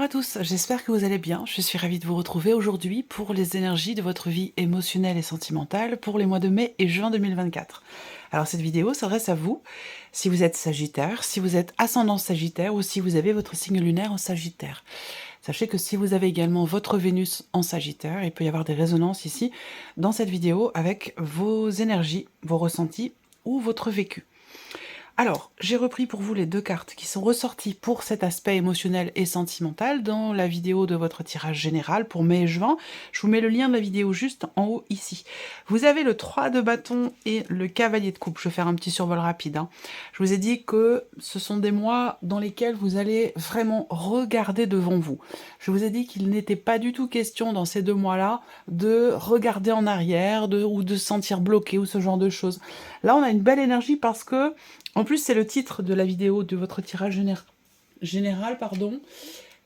à tous, j'espère que vous allez bien. Je suis ravie de vous retrouver aujourd'hui pour les énergies de votre vie émotionnelle et sentimentale pour les mois de mai et juin 2024. Alors cette vidéo s'adresse à vous, si vous êtes Sagittaire, si vous êtes ascendant Sagittaire ou si vous avez votre signe lunaire en Sagittaire. Sachez que si vous avez également votre Vénus en Sagittaire, il peut y avoir des résonances ici dans cette vidéo avec vos énergies, vos ressentis ou votre vécu. Alors, j'ai repris pour vous les deux cartes qui sont ressorties pour cet aspect émotionnel et sentimental dans la vidéo de votre tirage général pour mai et juin. Je vous mets le lien de la vidéo juste en haut ici. Vous avez le 3 de bâton et le cavalier de coupe. Je vais faire un petit survol rapide. Je vous ai dit que ce sont des mois dans lesquels vous allez vraiment regarder devant vous. Je vous ai dit qu'il n'était pas du tout question dans ces 2 mois-là de regarder en arrière ou de se sentir bloqué ou ce genre de choses. Là, on a une belle énergie parce que en plus, c'est le titre de la vidéo de votre tirage général,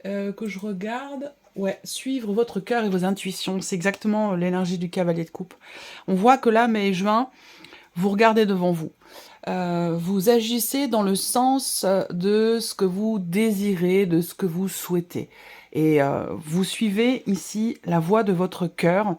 que je regarde. Ouais, suivre votre cœur et vos intuitions. C'est exactement l'énergie du cavalier de coupe. On voit que là, mai et juin, vous regardez devant vous. Vous agissez dans le sens de ce que vous désirez, de ce que vous souhaitez. Et vous suivez ici la voix de votre cœur.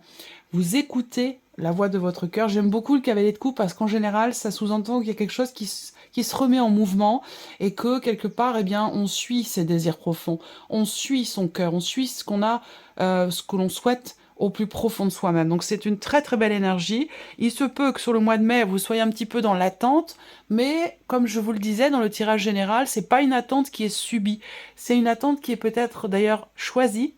Vous écoutez la voix de votre cœur. J'aime beaucoup le cavalier de coupe parce qu'en général, ça sous-entend qu'il y a quelque chose qui se remet en mouvement et que quelque part, eh bien, on suit ses désirs profonds, on suit son cœur, on suit ce qu'on a, ce que l'on souhaite au plus profond de soi-même. Donc c'est une très très belle énergie. Il se peut que sur le mois de mai, vous soyez un petit peu dans l'attente, mais comme je vous le disais dans le tirage général, c'est pas une attente qui est subie, c'est une attente qui est peut-être d'ailleurs choisie,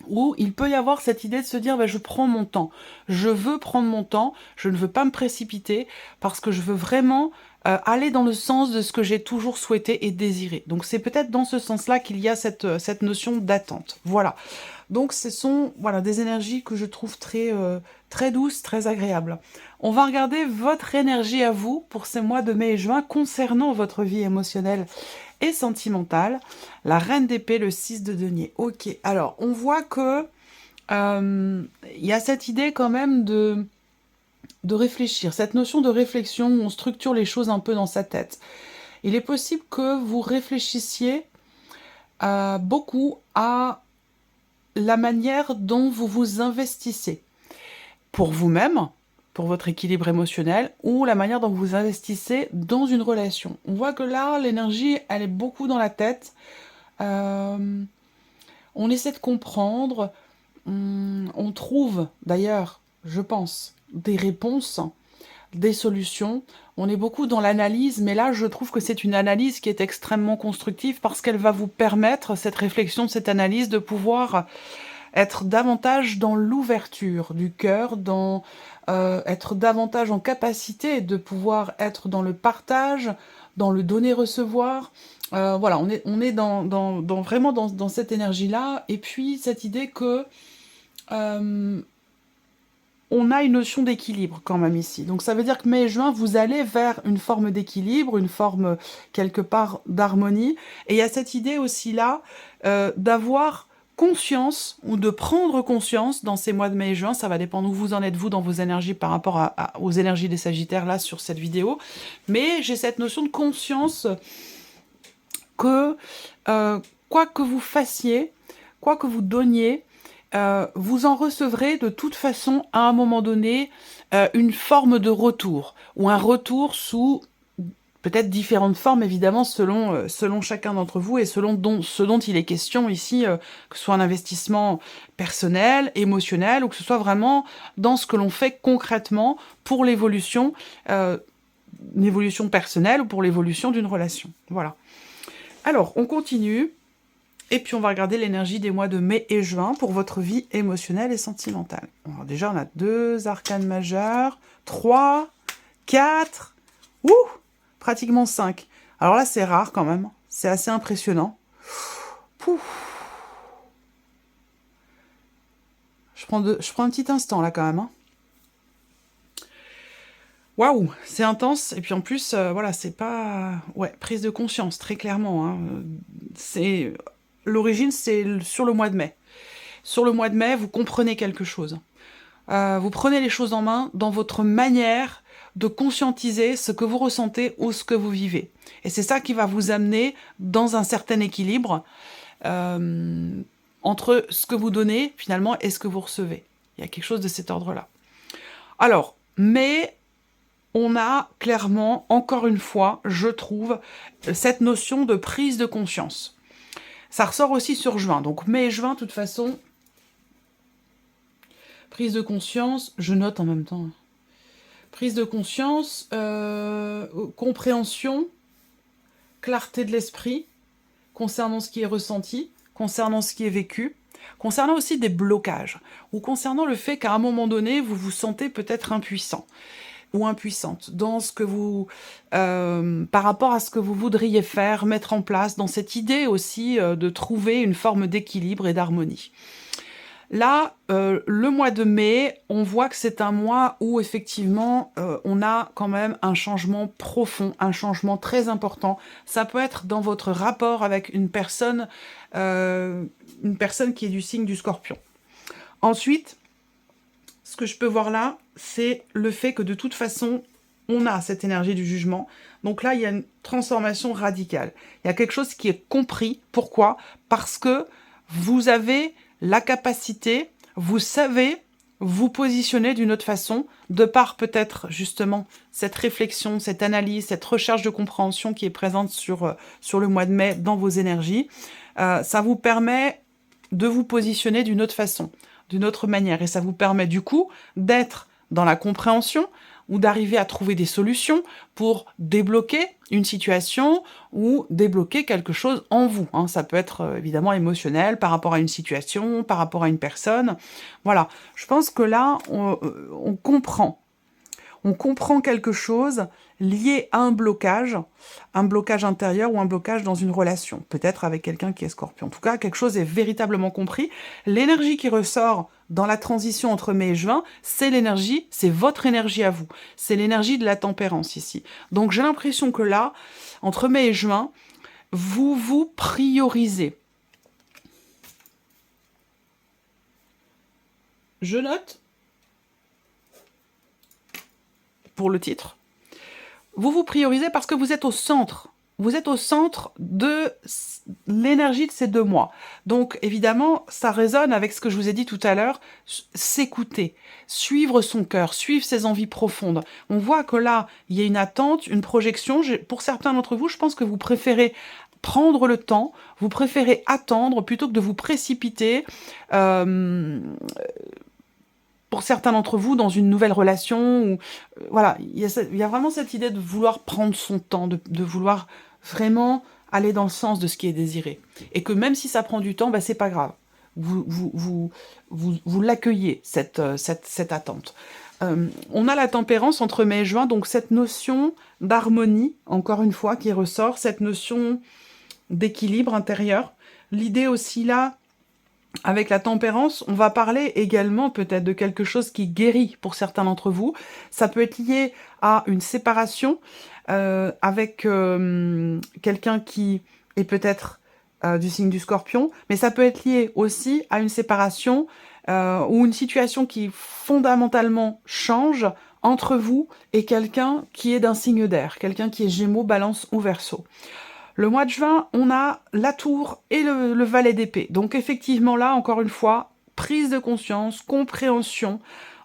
où il peut y avoir cette idée de se dire je prends mon temps, je veux prendre mon temps, je ne veux pas me précipiter parce que je veux vraiment aller dans le sens de ce que j'ai toujours souhaité et désiré. Donc c'est peut-être dans ce sens-là qu'il y a cette notion d'attente. Voilà. Donc ce sont des énergies que je trouve très douces, très agréables. On va regarder votre énergie à vous pour ces mois de mai et juin concernant votre vie émotionnelle et sentimentale. La reine d'épée, le 6 de denier. Ok, alors on voit que y a cette idée quand même de réfléchir, cette notion de réflexion où on structure les choses un peu dans sa tête. Il est possible que vous réfléchissiez beaucoup à la manière dont vous vous investissez pour vous-même, pour votre équilibre émotionnel, ou la manière dont vous investissez dans une relation. On voit que là, l'énergie, elle est beaucoup dans la tête. On essaie de comprendre. On trouve, d'ailleurs, je pense, des réponses, des solutions. On est beaucoup dans l'analyse, mais là, je trouve que c'est une analyse qui est extrêmement constructive parce qu'elle va vous permettre, cette réflexion, cette analyse, de pouvoir être davantage dans l'ouverture du cœur, être davantage en capacité de pouvoir être dans le partage, dans le donner-recevoir. Voilà, on est vraiment dans cette énergie-là. Et puis, cette idée que on a une notion d'équilibre quand même ici. Donc ça veut dire que mai et juin, vous allez vers une forme d'équilibre, une forme quelque part d'harmonie. Et il y a cette idée aussi là d'avoir conscience ou de prendre conscience dans ces mois de mai et juin, ça va dépendre où vous en êtes vous dans vos énergies par rapport aux énergies des Sagittaires là sur cette vidéo, mais j'ai cette notion de conscience que quoi que vous fassiez, quoi que vous donniez, vous en recevrez de toute façon à un moment donné une forme de retour, ou un retour sous peut-être différentes formes évidemment selon chacun d'entre vous et selon ce dont il est question ici, que ce soit un investissement personnel, émotionnel, ou que ce soit vraiment dans ce que l'on fait concrètement pour l'évolution, une évolution personnelle ou pour l'évolution d'une relation. Voilà. Alors, on continue. Et puis on va regarder l'énergie des mois de mai et juin pour votre vie émotionnelle et sentimentale. Alors déjà, on a 2 arcanes majeures, 3, 4, pratiquement 5. Alors là, c'est rare quand même, c'est assez impressionnant. Pouf. Je prends un petit instant là quand même. Waouh, c'est intense. Et puis en plus, voilà, c'est pas... Ouais, prise de conscience, très clairement. C'est... L'origine, c'est sur le mois de mai. Sur le mois de mai, vous comprenez quelque chose. Vous prenez les choses en main dans votre manière de conscientiser ce que vous ressentez ou ce que vous vivez. Et c'est ça qui va vous amener dans un certain équilibre. entre ce que vous donnez, finalement, et ce que vous recevez. Il y a quelque chose de cet ordre-là. Alors, mais on a clairement, encore une fois, je trouve, cette notion de prise de conscience. Ça ressort aussi sur juin. Donc mai et juin, de toute façon, prise de conscience, je note en même temps. Prise de conscience, compréhension, clarté de l'esprit, concernant ce qui est ressenti, concernant ce qui est vécu, concernant aussi des blocages, ou concernant le fait qu'à un moment donné, vous vous sentez peut-être impuissant ou impuissante dans ce que vous, par rapport à ce que vous voudriez faire, mettre en place, dans cette idée aussi de trouver une forme d'équilibre et d'harmonie. Là, le mois de mai, on voit que c'est un mois où effectivement, on a quand même un changement profond, un changement très important. Ça peut être dans votre rapport avec une personne qui est du signe du Scorpion. Ensuite, ce que je peux voir là, c'est le fait que de toute façon, on a cette énergie du jugement. Donc là, il y a une transformation radicale. Il y a quelque chose qui est compris. Pourquoi? Parce que vous avez la capacité, vous savez vous positionner d'une autre façon, de par peut-être justement cette réflexion, cette analyse, cette recherche de compréhension qui est présente sur le mois de mai dans vos énergies. Ça vous permet de vous positionner d'une autre façon, d'une autre manière. Et ça vous permet du coup d'être dans la compréhension ou d'arriver à trouver des solutions pour débloquer une situation ou débloquer quelque chose en vous. Hein. Ça peut être évidemment émotionnel par rapport à une situation, par rapport à une personne. Voilà, je pense que là, on comprend. On comprend quelque chose lié à un blocage intérieur ou un blocage dans une relation, peut-être avec quelqu'un qui est Scorpion. En tout cas, quelque chose est véritablement compris. L'énergie qui ressort dans la transition entre mai et juin, c'est l'énergie, c'est votre énergie à vous. C'est l'énergie de la tempérance ici. Donc j'ai l'impression que là, entre mai et juin, vous vous priorisez. Je note pour le titre. Vous vous priorisez parce que vous êtes au centre. Vous êtes au centre de l'énergie de ces 2 mois. Donc, évidemment, ça résonne avec ce que je vous ai dit tout à l'heure, s'écouter, suivre son cœur, suivre ses envies profondes. On voit que là, il y a une attente, une projection. Pour certains d'entre vous, je pense que vous préférez prendre le temps, vous préférez attendre plutôt que de vous précipiter. Pour certains d'entre vous, dans une nouvelle relation, ou voilà, il y a vraiment cette idée de vouloir prendre son temps, de vouloir vraiment aller dans le sens de ce qui est désiré. Et que même si ça prend du temps, bah, c'est pas grave. Vous l'accueillez, cette attente. On a la tempérance entre mai et juin, donc cette notion d'harmonie, encore une fois, qui ressort, cette notion d'équilibre intérieur. L'idée aussi là, avec la tempérance, on va parler également peut-être de quelque chose qui guérit pour certains d'entre vous. Ça peut être lié à une séparation avec quelqu'un qui est peut-être du signe du Scorpion, mais ça peut être lié aussi à une séparation ou une situation qui fondamentalement change entre vous et quelqu'un qui est d'un signe d'air, quelqu'un qui est Gémeaux, Balance ou Verseau. Le mois de juin, on a la tour et le valet d'épée. Donc effectivement là, encore une fois, prise de conscience, compréhension.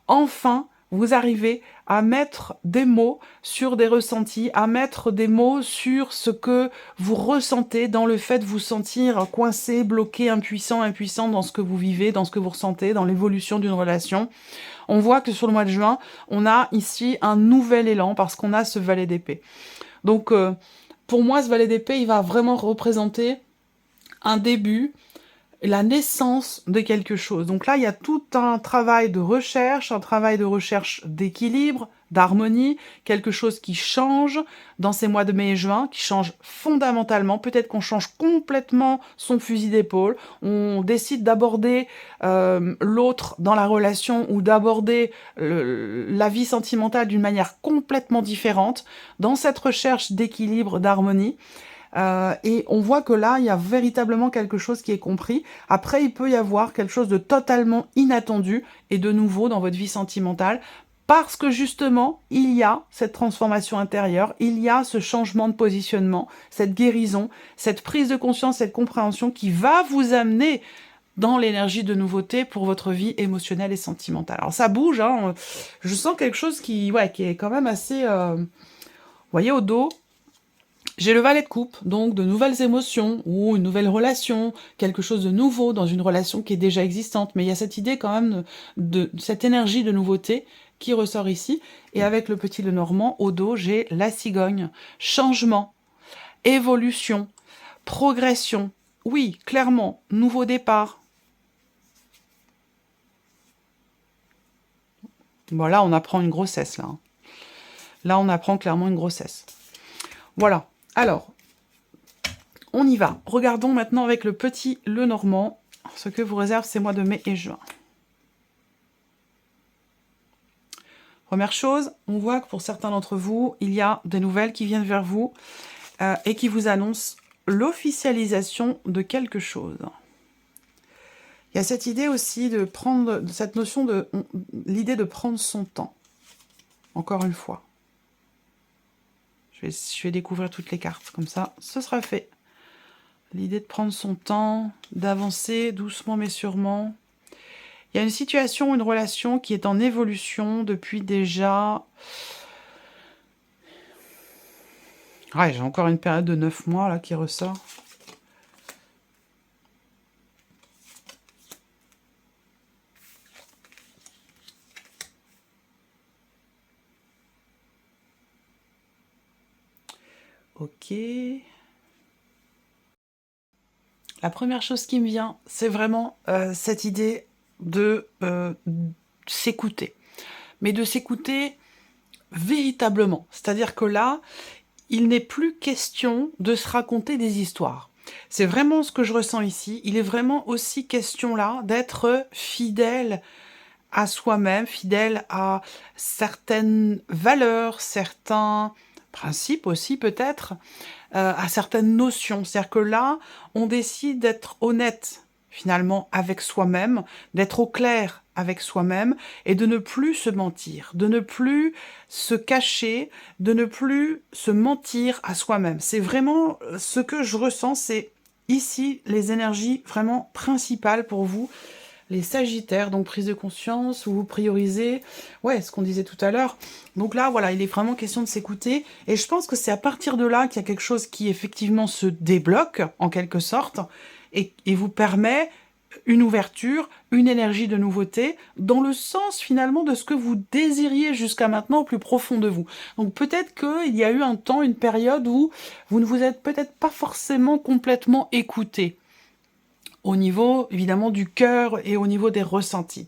Enfin, vous arrivez à mettre des mots sur des ressentis, à mettre des mots sur ce que vous ressentez dans le fait de vous sentir coincé, bloqué, impuissant dans ce que vous vivez, dans ce que vous ressentez, dans l'évolution d'une relation. On voit que sur le mois de juin, on a ici un nouvel élan parce qu'on a ce valet d'épée. Donc, pour moi, ce valet d'épée, il va vraiment représenter un début, la naissance de quelque chose. Donc là, il y a tout un travail de recherche, d'équilibre, d'harmonie, quelque chose qui change dans ces mois de mai et juin, qui change fondamentalement. Peut-être qu'on change complètement son fusil d'épaule, on décide d'aborder l'autre dans la relation ou d'aborder la vie sentimentale d'une manière complètement différente, dans cette recherche d'équilibre, d'harmonie. Et on voit que là, il y a véritablement quelque chose qui est compris. Après, il peut y avoir quelque chose de totalement inattendu et de nouveau dans votre vie sentimentale. Parce que justement, il y a cette transformation intérieure, il y a ce changement de positionnement, cette guérison, cette prise de conscience, cette compréhension qui va vous amener dans l'énergie de nouveauté pour votre vie émotionnelle et sentimentale. Alors ça bouge, hein, je sens quelque chose qui est quand même assez... vous voyez, au dos, j'ai le valet de coupe, donc de nouvelles émotions, ou une nouvelle relation, quelque chose de nouveau dans une relation qui est déjà existante. Mais il y a cette idée quand même de cette énergie de nouveauté qui ressort ici. Et avec le petit Lenormand, au dos, j'ai la cigogne. Changement, évolution, progression. Oui, clairement, nouveau départ. Bon, là, on apprend une grossesse, là. Là, on apprend clairement une grossesse. Voilà. Alors, on y va. Regardons maintenant avec le petit Lenormand ce que vous réserve ces mois de mai et juin. Première chose, on voit que pour certains d'entre vous, il y a des nouvelles qui viennent vers vous et qui vous annoncent l'officialisation de quelque chose. Il y a cette idée aussi de prendre, cette notion de l'idée de prendre son temps. Encore une fois. Je vais découvrir toutes les cartes, comme ça, ce sera fait. L'idée de prendre son temps, d'avancer doucement mais sûrement. Il y a une situation, une relation qui est en évolution depuis déjà... Ouais, j'ai encore une période de 9 mois là qui ressort. Ok. La première chose qui me vient, c'est vraiment cette idée de s'écouter. Mais de s'écouter véritablement. C'est-à-dire que là, il n'est plus question de se raconter des histoires. C'est vraiment ce que je ressens ici. Il est vraiment aussi question là d'être fidèle à soi-même, fidèle à certaines valeurs, certains principes aussi peut-être, à certaines notions. C'est-à-dire que là, on décide d'être honnête finalement avec soi-même, d'être au clair avec soi-même et de ne plus se mentir, de ne plus se cacher, de ne plus se mentir à soi-même. C'est vraiment ce que je ressens, c'est ici les énergies vraiment principales pour vous, les Sagittaires, donc prise de conscience, où vous priorisez, ouais, ce qu'on disait tout à l'heure. Donc là, voilà, il est vraiment question de s'écouter, et je pense que c'est à partir de là qu'il y a quelque chose qui effectivement se débloque, en quelque sorte, et vous permet une ouverture, une énergie de nouveauté, dans le sens finalement de ce que vous désiriez jusqu'à maintenant au plus profond de vous. Donc peut-être qu'il y a eu un temps, une période où vous ne vous êtes peut-être pas forcément complètement écouté, au niveau évidemment du cœur et au niveau des ressentis.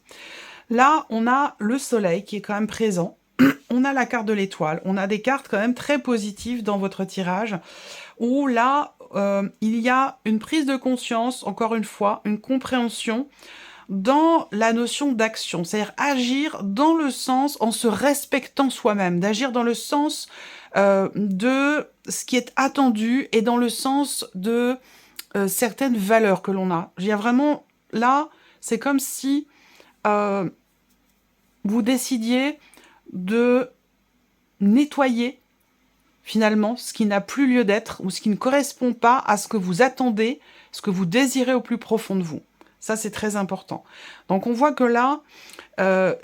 Là, on a le soleil qui est quand même présent, on a la carte de l'étoile, on a des cartes quand même très positives dans votre tirage, où là, il y a une prise de conscience, encore une fois, une compréhension dans la notion d'action, c'est-à-dire agir dans le sens, en se respectant soi-même, d'agir dans le sens de ce qui est attendu et dans le sens de certaines valeurs que l'on a. Il y a vraiment, là, c'est comme si vous décidiez de nettoyer finalement ce qui n'a plus lieu d'être ou ce qui ne correspond pas à ce que vous attendez, ce que vous désirez au plus profond de vous. Ça, c'est très important. Donc, on voit que là,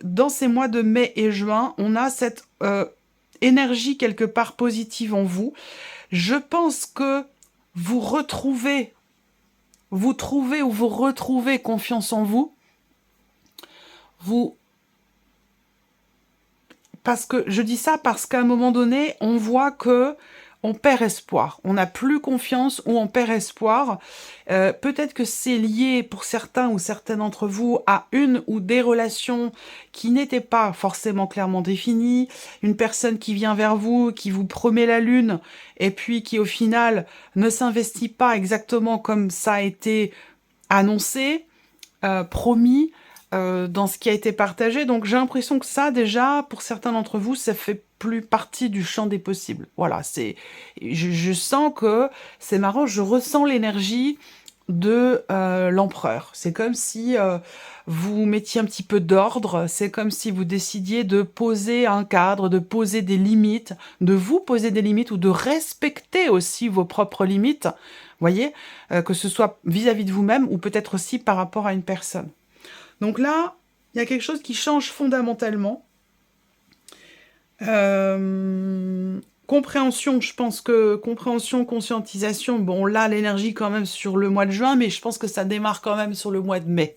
dans ces mois de mai et juin, on a cette énergie quelque part positive en vous. Je pense que vous retrouvez confiance en vous. Parce que je dis ça parce qu'à un moment donné, on voit que on perd espoir. On n'a plus confiance ou on perd espoir. Peut-être que c'est lié pour certains ou certaines d'entre vous à une ou des relations qui n'étaient pas forcément clairement définies. Une personne qui vient vers vous, qui vous promet la lune et puis qui au final ne s'investit pas exactement comme ça a été annoncé, promis, dans ce qui a été partagé. Donc j'ai l'impression que ça, déjà, pour certains d'entre vous, ça fait plus partie du champ des possibles. Voilà, je sens que, c'est marrant, je ressens l'énergie de l'empereur. C'est comme si vous mettiez un petit peu d'ordre, c'est comme si vous décidiez de poser un cadre, de poser des limites, de vous poser des limites ou de respecter aussi vos propres limites, voyez, que ce soit vis-à-vis de vous-même ou peut-être aussi par rapport à une personne. Donc là, il y a quelque chose qui change fondamentalement. Compréhension, je pense que compréhension, conscientisation, bon là l'énergie quand même sur le mois de juin, mais je pense que ça démarre quand même sur le mois de mai.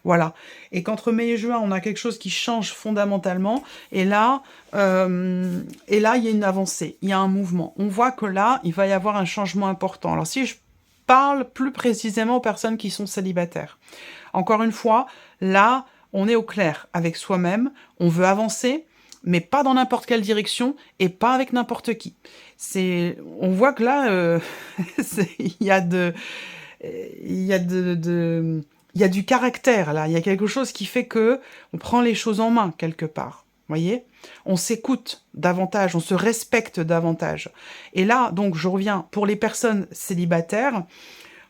Voilà. Et qu'entre mai et juin, on a quelque chose qui change fondamentalement. Et là, il y a une avancée, il y a un mouvement. On voit que là, il va y avoir un changement important. Alors si je parle plus précisément aux personnes qui sont célibataires. Encore une fois, là, on est au clair avec soi-même, on veut avancer, mais pas dans n'importe quelle direction et pas avec n'importe qui. On voit que là, il y a du caractère là. Il y a quelque chose qui fait que on prend les choses en main quelque part. Voyez, on s'écoute davantage, on se respecte davantage. Et là, donc, je reviens pour les personnes célibataires.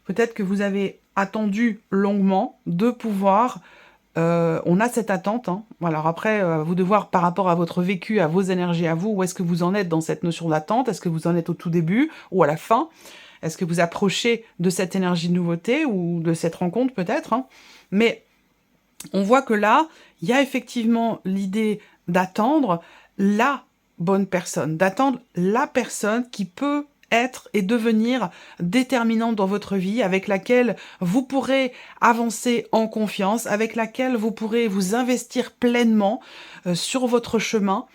Peut-être que vous avez attendu longuement de pouvoir. On a cette attente. Hein. Alors après, vous de voir par rapport à votre vécu, à vos énergies, à vous, où est-ce que vous en êtes dans cette notion d'attente? Est-ce que vous en êtes au tout début ou à la fin? Est-ce que vous approchez de cette énergie de nouveauté ou de cette rencontre peut-être, hein? Mais on voit que là, il y a effectivement l'idée d'attendre la bonne personne, d'attendre la personne qui peut être et devenir déterminante dans votre vie, avec laquelle vous pourrez avancer en confiance, avec laquelle vous pourrez vous investir pleinement sur votre chemin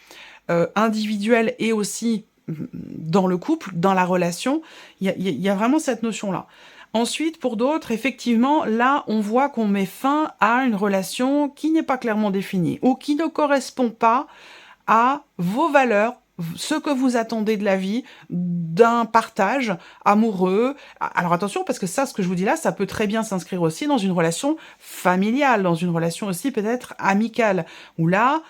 individuel et aussi dans le couple, dans la relation. Il y a vraiment cette notion-là. Ensuite, pour d'autres, effectivement, là, on voit qu'on met fin à une relation qui n'est pas clairement définie ou qui ne correspond pas à vos valeurs, ce que vous attendez de la vie, d'un partage amoureux. Alors attention, parce que ça, ce que je vous dis là, ça peut très bien s'inscrire aussi dans une relation familiale, dans une relation aussi peut-être amicale, où là,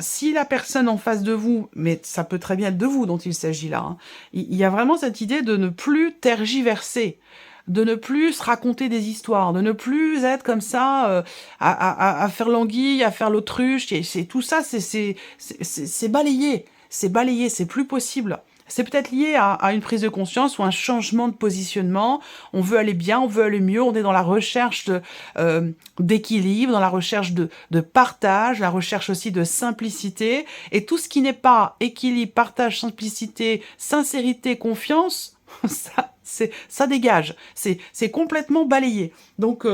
si la personne en face de vous, mais ça peut très bien être de vous dont il s'agit là, hein, il y a vraiment cette idée de ne plus tergiverser, de ne plus se raconter des histoires, de ne plus être comme ça à faire l'anguille, à faire l'autruche. C'est tout ça, c'est balayé, c'est plus possible. C'est peut-être lié à une prise de conscience ou un changement de positionnement. On veut aller bien, on veut aller mieux, on est dans la recherche d'équilibre, dans la recherche de partage, la recherche aussi de simplicité. Et tout ce qui n'est pas équilibre, partage, simplicité, sincérité, confiance, ça dégage. C'est complètement balayé. Donc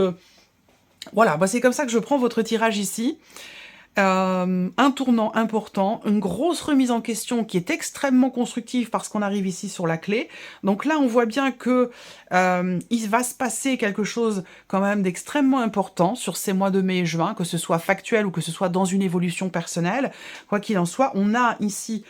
voilà, bah c'est comme ça que je prends votre tirage ici. Un tournant important, une grosse remise en question qui est extrêmement constructive parce qu'on arrive ici sur la clé. Donc là, on voit bien que il va se passer quelque chose quand même d'extrêmement important sur ces mois de mai et juin, que ce soit factuel ou que ce soit dans une évolution personnelle. Quoi qu'il en soit, on a ici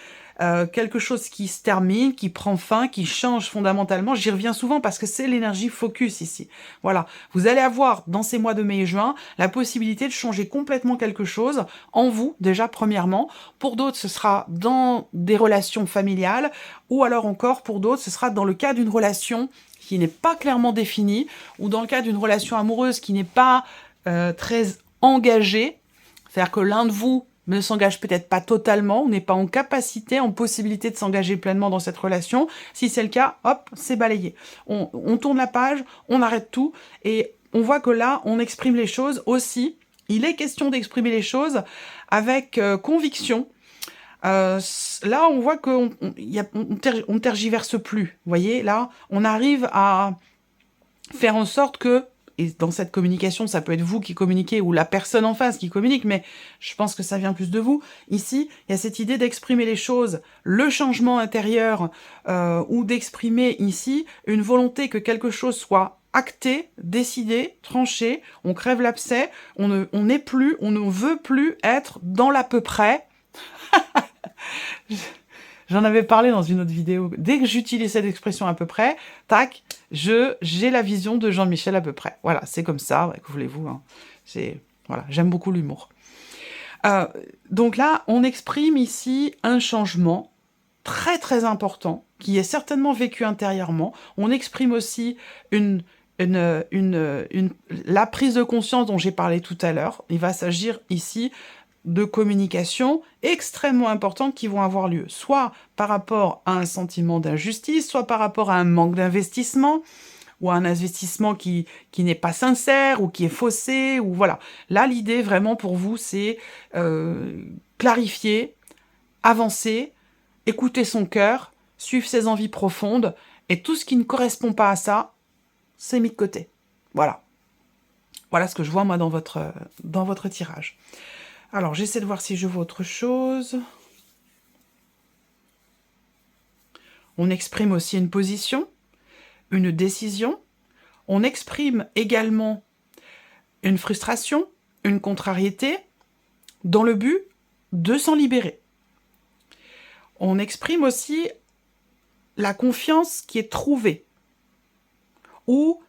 quelque chose qui se termine, qui prend fin, qui change fondamentalement. J'y reviens souvent parce que c'est l'énergie focus ici. Voilà, vous allez avoir dans ces mois de mai et juin la possibilité de changer complètement quelque chose en vous, déjà premièrement. Pour d'autres, ce sera dans des relations familiales ou alors encore pour d'autres, ce sera dans le cas d'une relation qui n'est pas clairement définie ou dans le cas d'une relation amoureuse qui n'est pas très engagée. C'est-à-dire que l'un de vous ne s'engage peut-être pas totalement, on n'est pas en capacité, en possibilité de s'engager pleinement dans cette relation. Si c'est le cas, hop, c'est balayé. On tourne la page, on arrête tout, et on voit que là, on exprime les choses aussi. Il est question d'exprimer les choses avec conviction. Là, on voit qu'on ne tergiverse plus. Vous voyez, là, on arrive à faire en sorte que, et dans cette communication, ça peut être vous qui communiquez ou la personne en face qui communique, mais je pense que ça vient plus de vous. Ici, il y a cette idée d'exprimer les choses, le changement intérieur, ou d'exprimer ici une volonté que quelque chose soit acté, décidé, tranché, on crève l'abcès, on ne veut plus être dans l'à peu près. J'en avais parlé dans une autre vidéo. Dès que j'utilise cette expression à peu près, tac, j'ai la vision de Jean-Michel à peu près. Voilà, c'est comme ça, que voulez-vous. Hein. Voilà, j'aime beaucoup l'humour. Donc là, on exprime ici un changement très très important, qui est certainement vécu intérieurement. On exprime aussi la prise de conscience dont j'ai parlé tout à l'heure. Il va s'agir ici de communication extrêmement importantes qui vont avoir lieu, soit par rapport à un sentiment d'injustice, soit par rapport à un manque d'investissement, ou à un investissement qui n'est pas sincère, ou qui est faussé, ou voilà. Là, l'idée vraiment pour vous, c'est clarifier, avancer, écouter son cœur, suivre ses envies profondes, et tout ce qui ne correspond pas à ça, c'est mis de côté. Voilà. Voilà ce que je vois, moi, dans votre tirage. Alors, j'essaie de voir si je vois autre chose. On exprime aussi une position, une décision. On exprime également une frustration, une contrariété, dans le but de s'en libérer. On exprime aussi la confiance qui est trouvée, ou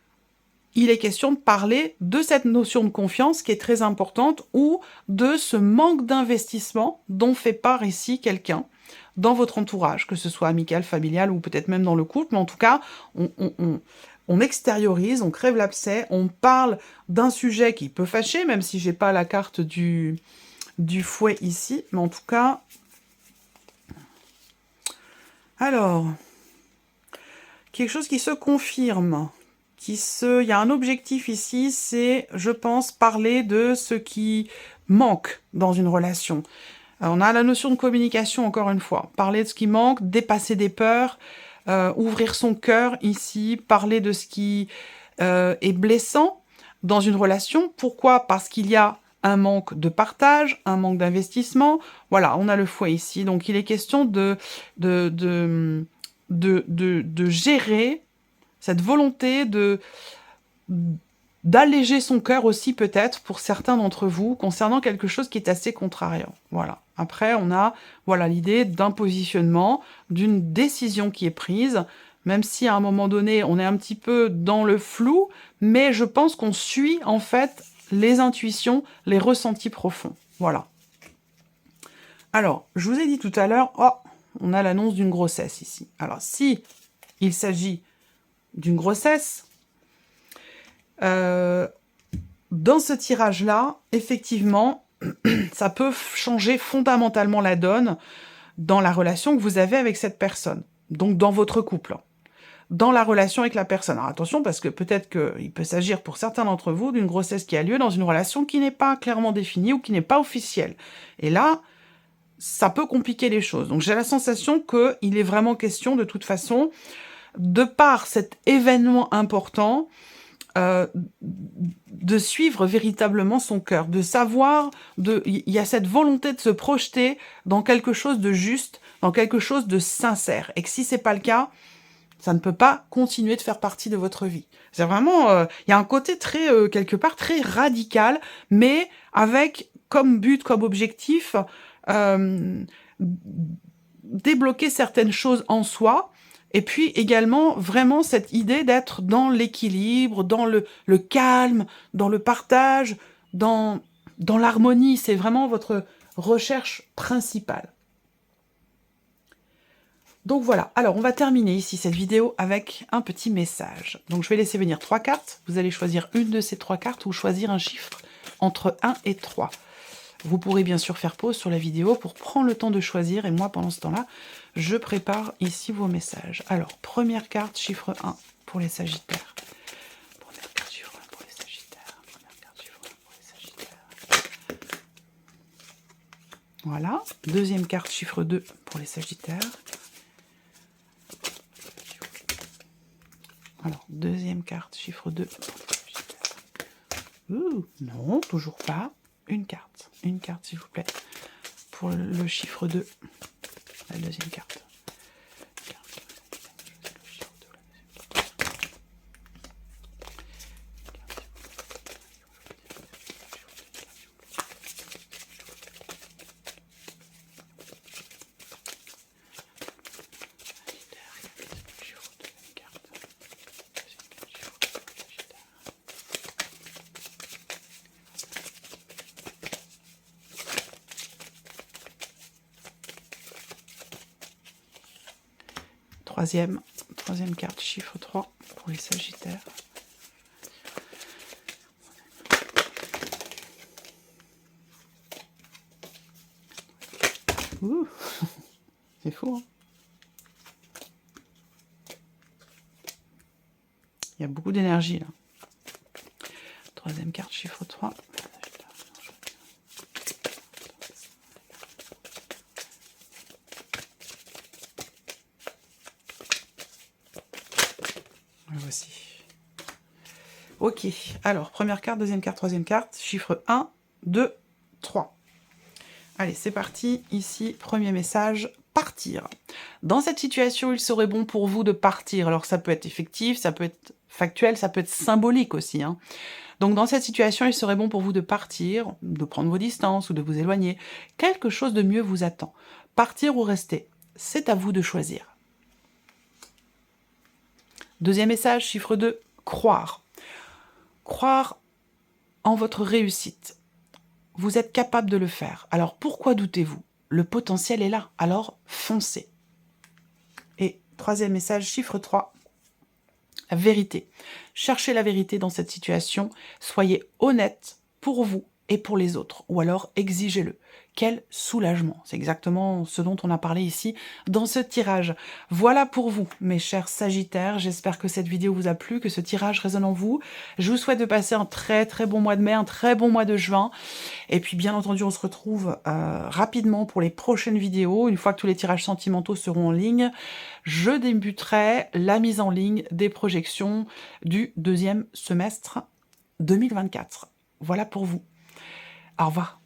il est question de parler de cette notion de confiance qui est très importante, ou de ce manque d'investissement dont fait part ici quelqu'un dans votre entourage, que ce soit amical, familial ou peut-être même dans le couple, mais en tout cas, on extériorise, on crève l'abcès, on parle d'un sujet qui peut fâcher, même si j'ai pas la carte du fouet ici, mais en tout cas... Alors, quelque chose qui se confirme, il y a un objectif ici, c'est, je pense, parler de ce qui manque dans une relation. Alors, on a la notion de communication, encore une fois. Parler de ce qui manque, dépasser des peurs, ouvrir son cœur ici, parler de ce qui est blessant dans une relation. Pourquoi? Parce qu'il y a un manque de partage, un manque d'investissement. Voilà, on a le fouet ici. Donc, il est question de gérer cette volonté d'alléger son cœur aussi peut-être pour certains d'entre vous concernant quelque chose qui est assez contrariant. Voilà. Après, on a l'idée d'un positionnement, d'une décision qui est prise, même si à un moment donné, on est un petit peu dans le flou, mais je pense qu'on suit en fait les intuitions, les ressentis profonds. Voilà. Alors, je vous ai dit tout à l'heure, on a l'annonce d'une grossesse ici. Alors, si il s'agit d'une grossesse, dans ce tirage-là, effectivement, ça peut changer fondamentalement la donne dans la relation que vous avez avec cette personne. Donc, dans votre couple. Dans la relation avec la personne. Alors, attention, parce que peut-être qu'il peut s'agir pour certains d'entre vous d'une grossesse qui a lieu dans une relation qui n'est pas clairement définie ou qui n'est pas officielle. Et là, ça peut compliquer les choses. Donc, j'ai la sensation qu'il est vraiment question, de toute façon, de par cet événement important, de suivre véritablement son cœur, de savoir, il y a cette volonté de se projeter dans quelque chose de juste, dans quelque chose de sincère, et que si c'est pas le cas, ça ne peut pas continuer de faire partie de votre vie. C'est vraiment, il y a un côté très, quelque part, très radical, mais avec comme but, comme objectif, débloquer certaines choses en soi, et puis également vraiment cette idée d'être dans l'équilibre, dans le calme, dans le partage, dans l'harmonie. C'est vraiment votre recherche principale. Donc voilà, alors on va terminer ici cette vidéo avec un petit message. Donc je vais laisser venir 3 cartes, vous allez choisir une de ces 3 cartes ou choisir un chiffre entre 1 et 3. Vous pourrez bien sûr faire pause sur la vidéo pour prendre le temps de choisir, et moi pendant ce temps-là, je prépare ici vos messages. Alors, première carte, chiffre 1 pour les Sagittaires. Première carte, chiffre 1 pour les Sagittaires. Première carte, chiffre 1 pour les Sagittaires. Voilà. Deuxième carte, chiffre 2 pour les Sagittaires. Alors, deuxième carte, chiffre 2 pour les Sagittaires. Non, toujours pas. Une carte s'il vous plaît, pour le chiffre 2, la deuxième carte. troisième carte, chiffre 3 pour les Sagittaires. Ouh, c'est fou, hein. Il y a beaucoup d'énergie, là. Troisième carte, chiffre 3. Le voici. Ok, alors, première carte, deuxième carte, troisième carte, chiffre 1, 2, 3. Allez, c'est parti. Ici, premier message, partir. Dans cette situation, il serait bon pour vous de partir. Alors, ça peut être effectif, ça peut être factuel, ça peut être symbolique aussi, hein. Donc, dans cette situation, il serait bon pour vous de partir, de prendre vos distances ou de vous éloigner. Quelque chose de mieux vous attend. Partir ou rester, c'est à vous de choisir. Deuxième message, chiffre 2, croire. Croire en votre réussite. Vous êtes capable de le faire. Alors pourquoi doutez-vous? Le potentiel est là, alors foncez. Et troisième message, chiffre 3, vérité. Cherchez la vérité dans cette situation, soyez honnête pour vous et pour les autres, ou alors exigez-le. Quel soulagement! C'est exactement ce dont on a parlé ici dans ce tirage. Voilà pour vous, mes chers Sagittaires. J'espère que cette vidéo vous a plu, que ce tirage résonne en vous. Je vous souhaite de passer un très très bon mois de mai, un très bon mois de juin. Et puis bien entendu, on se retrouve rapidement pour les prochaines vidéos. Une fois que tous les tirages sentimentaux seront en ligne, je débuterai la mise en ligne des projections du deuxième semestre 2024. Voilà pour vous. Au revoir.